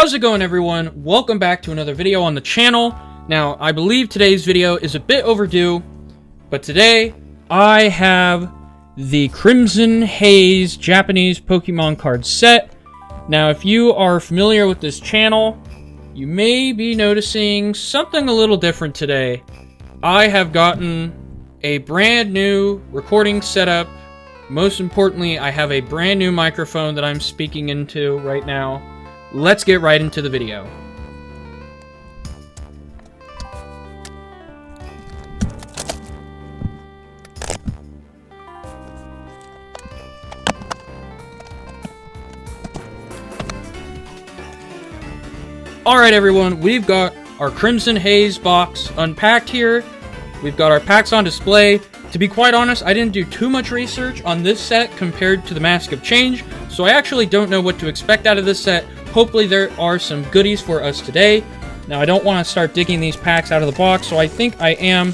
How's it going, everyone? Welcome back to another video on the channel. Now, I believe today's video is a bit overdue, but today I have the Crimson Haze Japanese Pokemon card set. Now, if you are familiar with this channel, you may be noticing something a little different today. I have gotten a brand new recording setup. Most importantly, I have a brand new microphone that I'm speaking into right now. Let's get right into the video. Alright everyone, we've got our Crimson Haze box unpacked here. We've got our packs on display. To be quite honest, I didn't do too much research on this set compared to the Mask of Change, so I actually don't know what to expect out of this set. Hopefully there are some goodies for us today. Now, I don't want to start digging these packs out of the box, so I think I am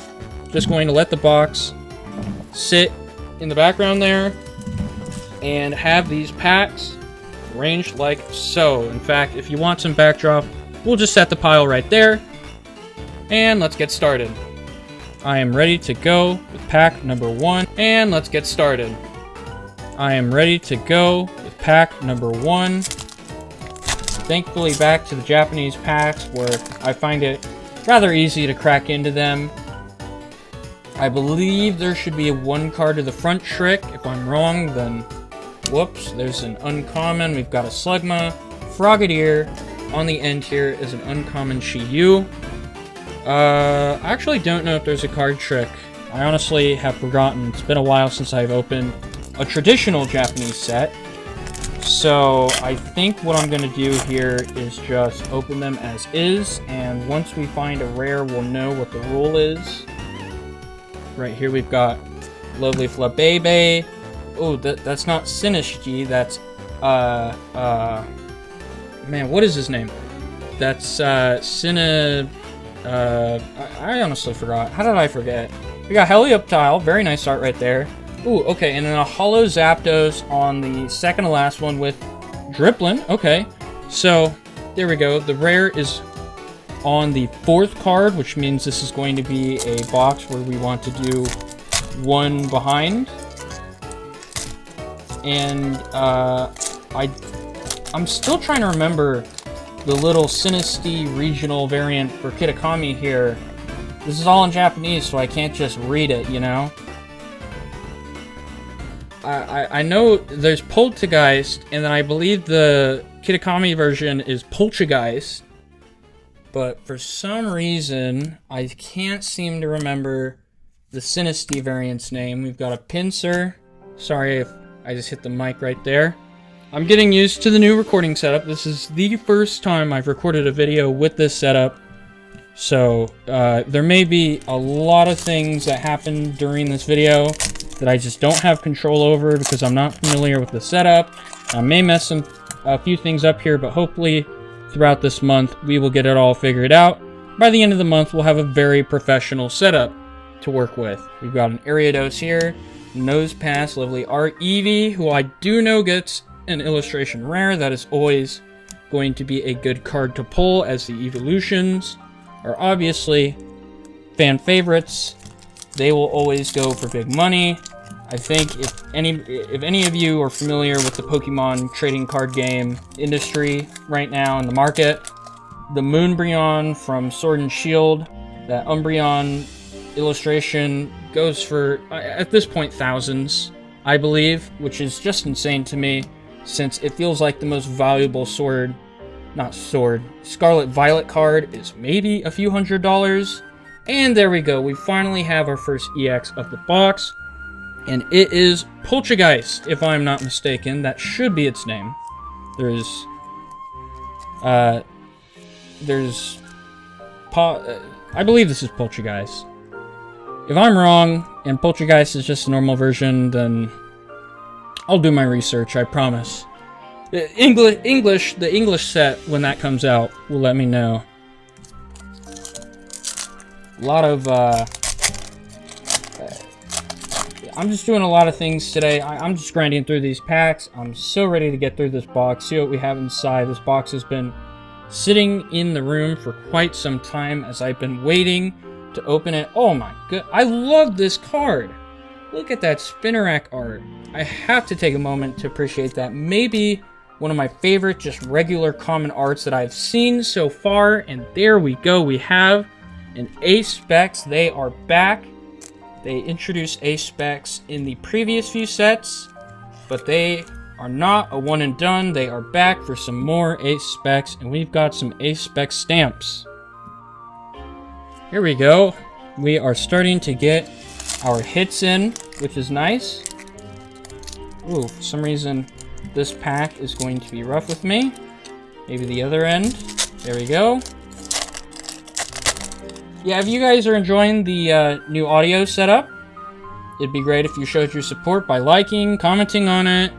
just going to let the box sit in the background there and have these packs arranged like so. In fact, if you want some backdrop, we'll just set the pile right there, and let's get started. I am ready to go with pack number 1, and let's get started. I am ready to go with pack number 1. Thankfully, back to the Japanese packs, where I find it rather easy to crack into them. I believe there should be a 1 card to the front trick. If I'm wrong, then whoops, there's an uncommon. We've got a Slugma. Frogadier on the end here is an uncommon Shiyu. I actually don't know if there's a card trick. I honestly have forgotten. It's been a while since I've opened a traditional Japanese set. So I think what I'm going to do here is just open them as is, and once we find a rare, we'll know what the rule is. Right here we've got Lovely Flabebe. Oh, that's not Sinistry, that's, man, what is his name? That's, I honestly forgot. How did I forget? We got Helioptile, very nice art right there. Ooh, okay, and then a Holo Zapdos on the second to last one with Dripplin. Okay, so there we go. The rare is on the 4th card, which means this is going to be a box where we want to do 1 behind. And I'm still trying to remember the little Sinistry regional variant for Kitakami here. This is all in Japanese, so I can't just read it, you know? I know there's Poltergeist, and then I believe the Kitakami version is Poltergeist. But for some reason, I can't seem to remember the Sinistry variant's name. We've got a Pinsir. Sorry if I just hit the mic right there. I'm getting used to the new recording setup. This is the first time I've recorded a video with this setup. So, there may be a lot of things that happen during this video that I just don't have control over because I'm not familiar with the setup. I may mess a few things up here, but hopefully throughout this month we will get it all figured out. By the end of the month, we'll have a very professional setup to work with. We've got an Ariados here, Nose Pass, lovely art. Eevee, who I do know gets an illustration rare. That is always going to be a good card to pull, as the evolutions are obviously fan favorites. They will always go for big money. I think if any of you are familiar with the Pokemon trading card game industry right now in the market, the Moonbreon from Sword and Shield, that Umbreon illustration goes for, at this point, thousands, I believe, which is just insane to me, since it feels like the most valuable Scarlet Violet card is maybe a few $100s. And there we go, we finally have our first EX of the box, and it is Poltergeist, if I'm not mistaken. That should be its name. I believe this is Poltergeist. If I'm wrong, and Poltergeist is just a normal version, then I'll do my research, I promise. The English set, when that comes out, will let me know. A lot of, I'm just doing a lot of things today. I'm just grinding through these packs. I'm so ready to get through this box, see what we have inside. This box has been sitting in the room for quite some time as I've been waiting to open it. Oh my god, I love this card. Look at that Spinnerack art. I have to take a moment to appreciate that. Maybe one of my favorite just regular common arts that I've seen so far. And there we go. We have an Ace Specs. They are back. They introduced Ace Specs in the previous few sets, but they are not a one and done. They are back for some more Ace Specs, and we've got some Ace Specs stamps. Here we go. We are starting to get our hits in, which is nice. Ooh, for some reason, this pack is going to be rough with me. Maybe the other end. There we go. Yeah, if you guys are enjoying the new audio setup, it'd be great if you showed your support by liking, commenting on it,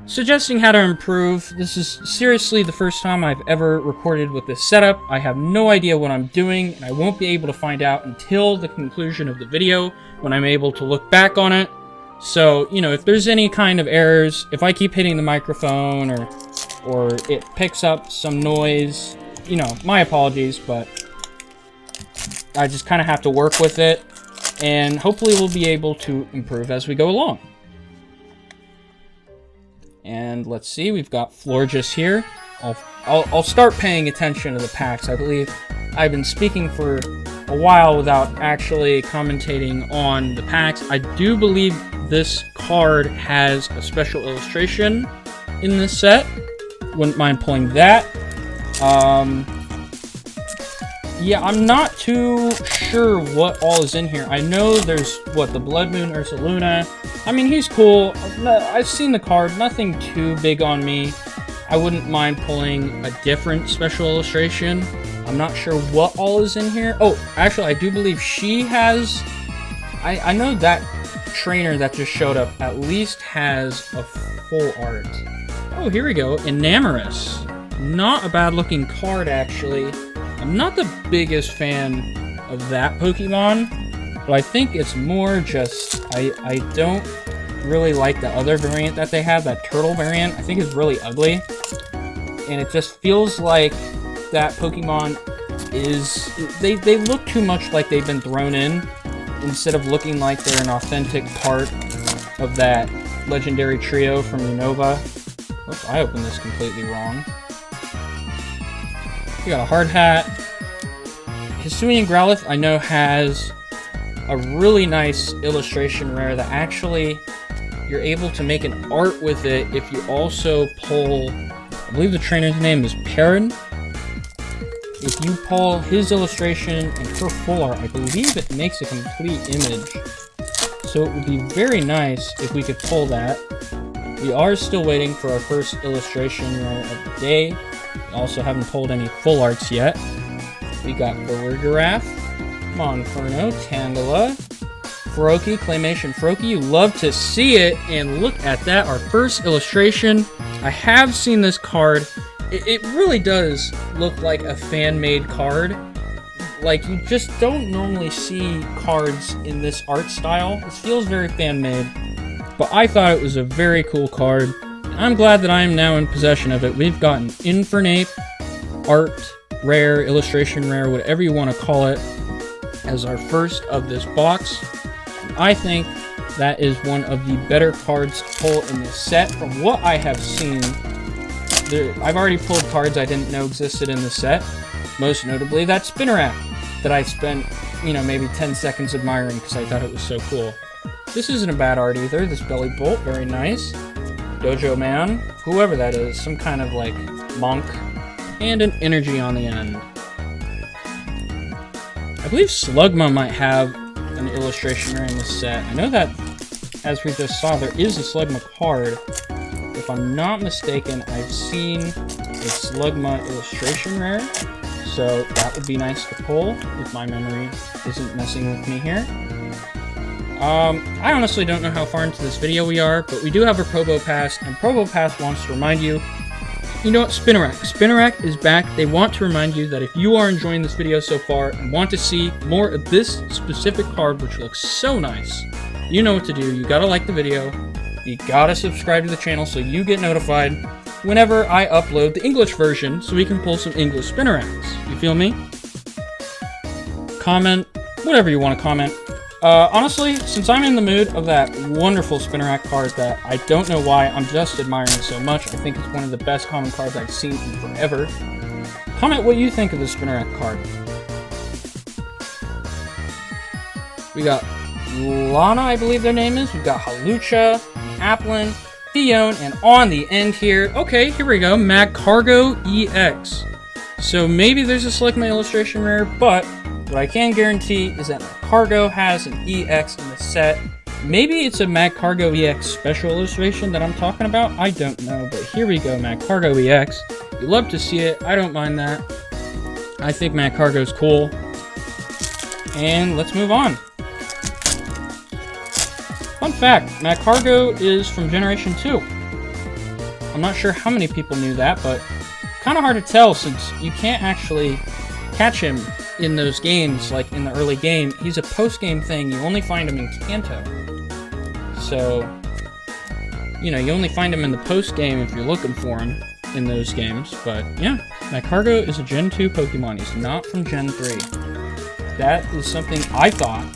suggesting how to improve. This is seriously the first time I've ever recorded with this setup. I have no idea what I'm doing, and I won't be able to find out until the conclusion of the video when I'm able to look back on it. So, you know, if there's any kind of errors, if I keep hitting the microphone or it picks up some noise, you know, my apologies, but I just kind of have to work with it, and hopefully we'll be able to improve as we go along. And let's see, we've got Florges here. I'll start paying attention to the packs. I believe I've been speaking for a while without actually commentating on the packs. I do believe this card has a special illustration in this set. Wouldn't mind pulling that. Yeah, I'm not too sure what all is in here. I know there's, what, the Blood Moon Ursaluna. I mean, he's cool. I've seen the card. Nothing too big on me. I wouldn't mind pulling a different special illustration. I'm not sure what all is in here. Oh, actually, I do believe she has... I know that trainer that just showed up at least has a full art. Oh, here we go. Enamorus. Not a bad-looking card, actually. I'm not the biggest fan of that Pokemon, but I think it's more just I don't really like the other variant that they have, that turtle variant. I think it's really ugly, and it just feels like that Pokemon is... They look too much like they've been thrown in, instead of looking like they're an authentic part of that legendary trio from Unova. Oops, I opened this completely wrong. We got a hard hat. Hisuian Growlithe, I know, has a really nice illustration rare that actually you're able to make an art with it if you also pull, I believe the trainer's name is Perrin. If you pull his illustration and her full art, I believe it makes a complete image. So it would be very nice if we could pull that. We are still waiting for our first illustration rare of the day. We also haven't pulled any full arts yet. We got Burgerath, Monferno, Tangela, Froakie, Claymation Froakie. You love to see it, and look at that, our first illustration. I have seen this card. It really does look like a fan-made card. Like, you just don't normally see cards in this art style. It feels very fan-made, but I thought it was a very cool card. I'm glad that I am now in possession of it. We've got an Infernape art rare, illustration rare, whatever you want to call it, as our first of this box. I think that is one of the better cards to pull in this set from what I have seen. I've already pulled cards I didn't know existed in the set, most notably that Spinnerack that I spent, you know, maybe 10 seconds admiring because I thought it was so cool. This isn't a bad art either. This Belly Bolt, very nice. Dojo Man, whoever that is, some kind of like monk, and an energy on the end. I believe Slugma might have an illustration rare in this set. I know that, as we just saw, there is a Slugma card. If I'm not mistaken, I've seen a Slugma illustration rare, so that would be nice to pull if my memory isn't messing with me here. I honestly don't know how far into this video we are, but we do have a Probo Pass, and Probo Pass wants to remind you, you know what, Spinnerack is back. They want to remind you that if you are enjoying this video so far and want to see more of this specific card, which looks so nice, you know what to do. You gotta like the video, you gotta subscribe to the channel so you get notified whenever I upload the English version so we can pull some English spinneracks. You feel me? Comment, whatever you want to comment. Honestly, since I'm in the mood of that wonderful spinnerack card that I don't know why I'm just admiring so much, I think it's one of the best common cards I've seen in forever. Comment what you think of the spinnerack card. We got Lana, I believe their name is. We've got Halucha, Applin, Fion, and on the end here, okay, here we go, Magcargo EX. So maybe there's a Select My illustration rare, but what I can guarantee is that Magcargo has an EX in the set. Maybe it's a Magcargo EX special illustration that I'm talking about. I don't know, but here we go, Magcargo EX. You love to see it. I don't mind that. I think Magcargo's cool. And let's move on. Fun fact, Magcargo is from Generation 2. I'm not sure how many people knew that, but kind of hard to tell since you can't actually catch him in those games, like in the early game. He's a post-game thing. You only find him in Kanto. So, you know, you only find him in the post-game if you're looking for him in those games. But yeah, Magcargo is a Gen 2 Pokemon. He's not from Gen 3. That is something I thought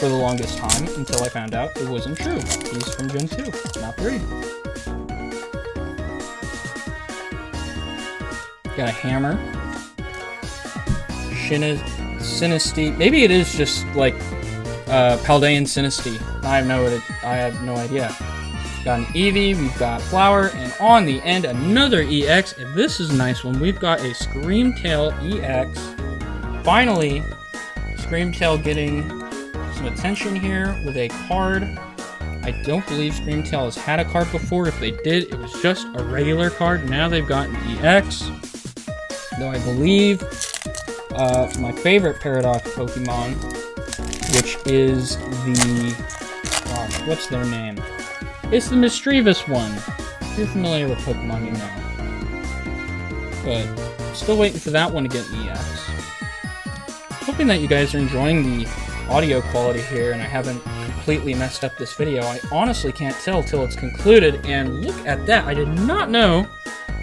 for the longest time until I found out it wasn't true. He's from Gen 2, not 3. Got a hammer. Sinistea. Maybe it is just like Paldean Sinistea. I have no idea. We've got an Eevee, we've got Flower, and on the end another EX. And this is a nice one. We've got a Screamtail EX. Finally, Screamtail getting some attention here with a card. I don't believe Screamtail has had a card before. If they did, it was just a regular card. Now they've got an EX. Though I believe my favorite Paradox Pokemon, which is the... gosh, what's their name? It's the Mischievous one. If you're familiar with Pokemon, you know. But still waiting for that one to get an EX. Hoping that you guys are enjoying the audio quality here and I haven't completely messed up this video. I honestly can't tell till it's concluded, and look at that. I did not know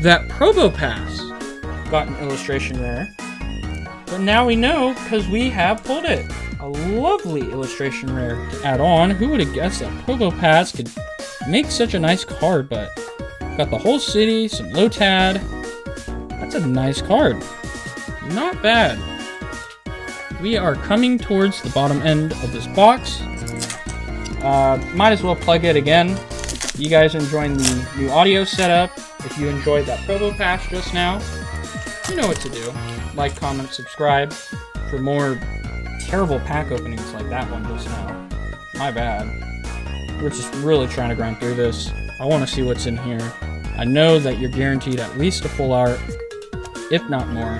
that Probopass got an illustration rare. But now we know because we have pulled it. A lovely illustration rare to add on. Who would have guessed that Probopass could make such a nice card, but got the whole city, some Lotad. That's a nice card. Not bad. We are coming towards the bottom end of this box. Might as well plug it again. If you guys are enjoying the new audio setup, if you enjoyed that Probopass just now, you know what to do. Like, comment, subscribe for more terrible pack openings like that one just now. My bad. We're just really trying to grind through this. I want to see what's in here. I know that you're guaranteed at least a full art, if not more.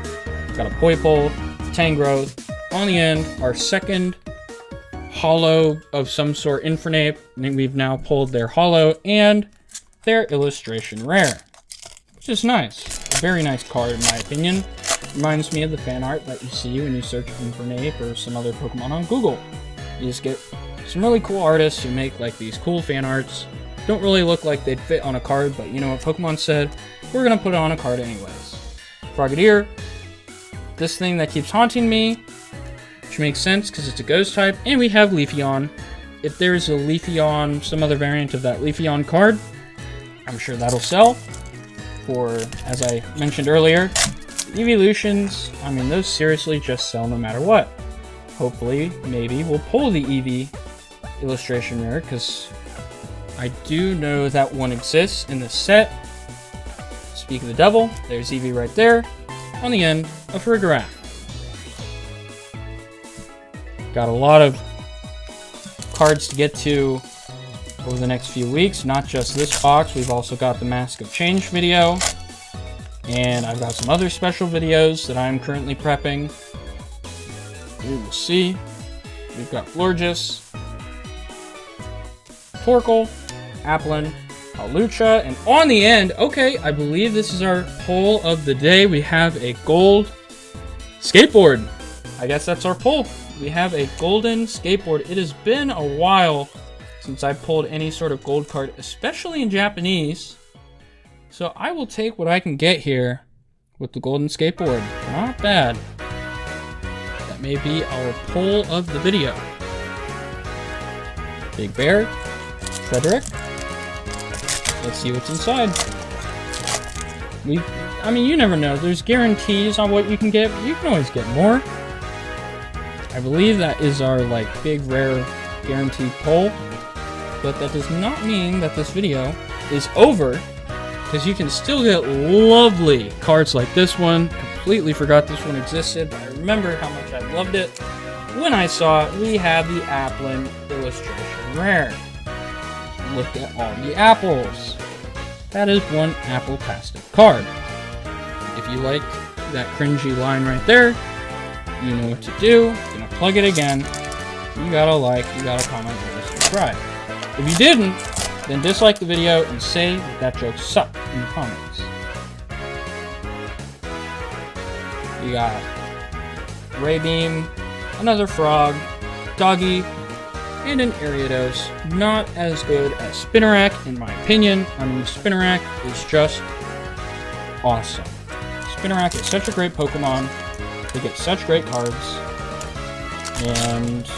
Got a Poipole, Tangrowth. On the end, our second holo of some sort, Infernape. We've now pulled their holo and their illustration rare, which is nice. A very nice card in my opinion. Reminds me of the fan art that you see when you search Infernape or some other Pokemon on Google. You just get some really cool artists who make like these cool fan arts. Don't really look like they'd fit on a card, but you know what Pokemon said? We're gonna put it on a card anyways. Frogadier, this thing that keeps haunting me, which makes sense because it's a ghost type, and we have Leafeon. If there's a Leafeon, some other variant of that Leafeon card, I'm sure that'll sell for, as I mentioned earlier, Evolutions. I mean, those seriously just sell no matter what. Hopefully, maybe we'll pull the Eevee illustration rare, because I do know that one exists in the set. Speak of the devil, there's Eevee right there. On the end, a Farigiraf. Got a lot of cards to get to over the next few weeks, not just this box. We've also got the Mask of Change video, and I've got some other special videos that I'm currently prepping. We will see. We've got Florges, Torkoal, Applin, Halucha, and on the end, okay, I believe this is our pull of the day. We have a gold skateboard. I guess that's our pull. We have a golden skateboard. It has been a while since I pulled any sort of gold card, especially in Japanese. So I will take what I can get here with the golden skateboard. Not bad. That may be our pull of the video. Big Bear, Frederick. Let's see what's inside. I mean, you never know. There's guarantees on what you can get. You can always get more. I believe that is our, like, big, rare, guaranteed pull. But that does not mean that this video is over, because you can still get lovely cards like this one. Completely forgot this one existed, but I remember how much I loved it when I saw it. We have the Applin illustration rare. Look at all the apples. That is one apple-tastic card. If you like that cringy line right there, you know what to do. I'm gonna plug it again. You gotta like, you gotta comment, you gotta subscribe. If you didn't, then dislike the video and say that joke sucked in the comments. You got Ray Beam, another frog, Doggy, and an Ariados. Not as good as Spinarak, in my opinion. I mean, Spinarak is just awesome. Spinarak is such a great Pokemon. They get such great cards. And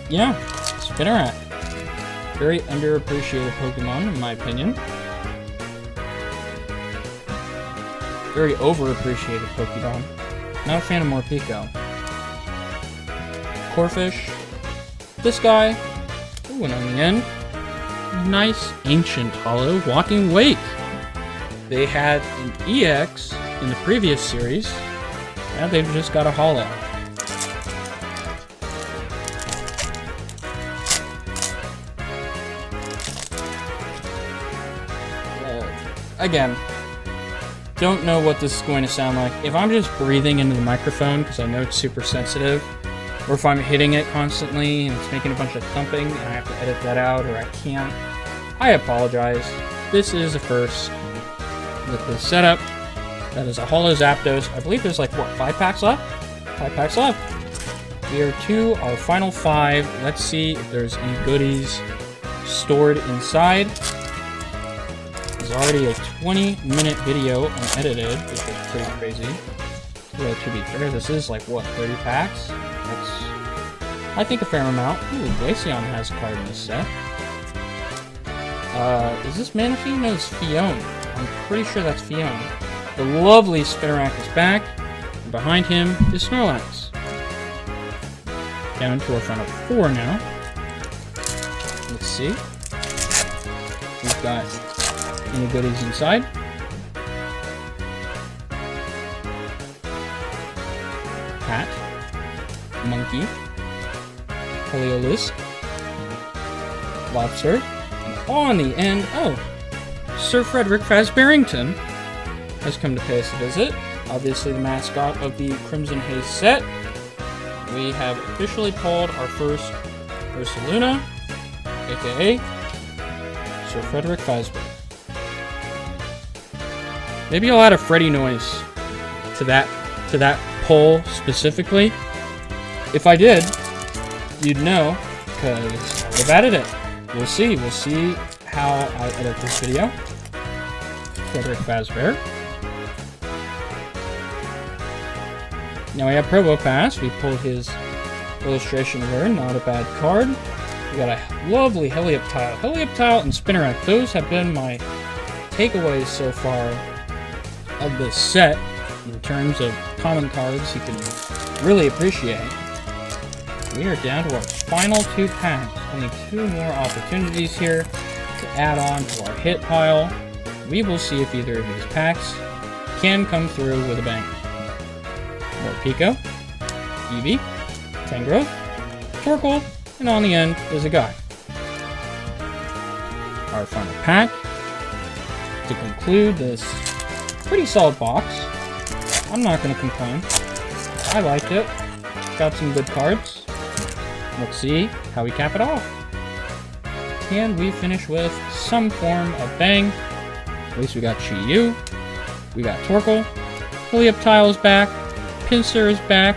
yeah, Spinarak. Very underappreciated Pokemon, in my opinion. Very overappreciated Pokemon. Not a fan of Morpeko. Corphish. This guy. Ooh, and on the end, nice ancient holo Walking Wake. They had an EX in the previous series. Now they've just got a holo. Again, don't know what this is going to sound like. If I'm just breathing into the microphone because I know it's super sensitive, or if I'm hitting it constantly and it's making a bunch of thumping and I have to edit that out or I can't, I apologize. This is a first with this setup. That is a holo Zapdos. I believe there's like, what, 5 packs left? 5 packs left. We are to our final 5. Let's see if there's any goodies stored inside. There's already a 20-minute video unedited, which is pretty crazy. Well, to be fair, this is like, what, 30 packs? That's, I think, a fair amount. Ooh, Glaceon has a card in this set. Is this Manaphy? No, it's Fiona. I'm pretty sure that's Fiona. The lovely Spinarak is back, and behind him is Snorlax. Down to our final 4 now. Let's see. We've got any goodies inside. Cat, Monkey, Heliolisk, Lobster, and on the end, oh, Sir Frederick Fazbearrington has come to pay us a visit. Obviously the mascot of the Crimson Haze set. We have officially pulled our first Ursaluna, aka Sir Frederick Fazbear. Maybe I'll add a Freddy noise to that pull specifically. If I did, you'd know, because I would have added it. We'll see. We'll see how I edit this video. Frederick Fazbear. Now we have Probopass. We pulled his illustration rare. Not a bad card. We got a lovely Helioptile. Helioptile and Spinarak. Those have been my takeaways so far of this set in terms of common cards you can really appreciate. We are down to our final 2 packs. Only 2 more opportunities here to add on to our hit pile. We will see if either of these packs can come through with a bang. Morpeko, Eevee, Tangrowth, Torkoal, and on the end is a guy. Our final pack to conclude this pretty solid box. I'm not going to complain. I liked it. Got some good cards. Let's see how we cap it off. Can we finish with some form of bang? At least we got Chi-Yu. We got Torkoal. Helioptile is back. Pinsir is back.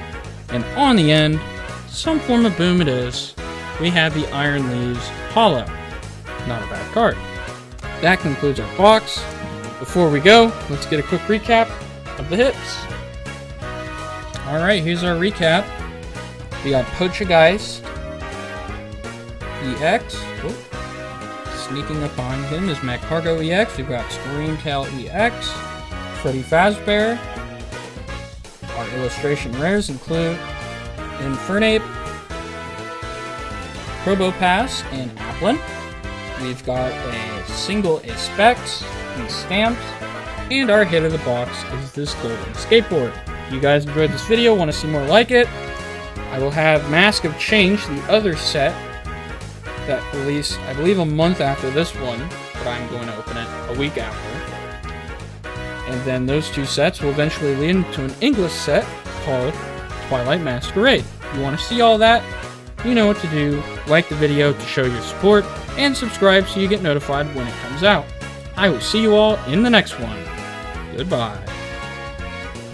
And on the end, some form of boom it is. We have the Iron Leaves Holo. Not a bad card. that concludes our box. Before we go, let's get a quick recap of the hits. Alright, here's our recap. We got Pokegeist EX. Oh. Sneaking up on him is Magcargo EX. We've got Screamtail EX. Freddy Fazbear. Our illustration rares include Infernape, Probopass, and Applin. We've got a single Specs and Stamps. And our hit of the box is this golden skateboard. If you guys enjoyed this video, want to see more like it, I will have Mask of Change, the other set, that released, I believe, a month after this one, but I'm going to open it a week after. And then those two sets will eventually lead into an English set called Twilight Masquerade. If you want to see all that, you know what to do. Like the video to show your support, and subscribe so you get notified when it comes out. I will see you all in the next one. Goodbye.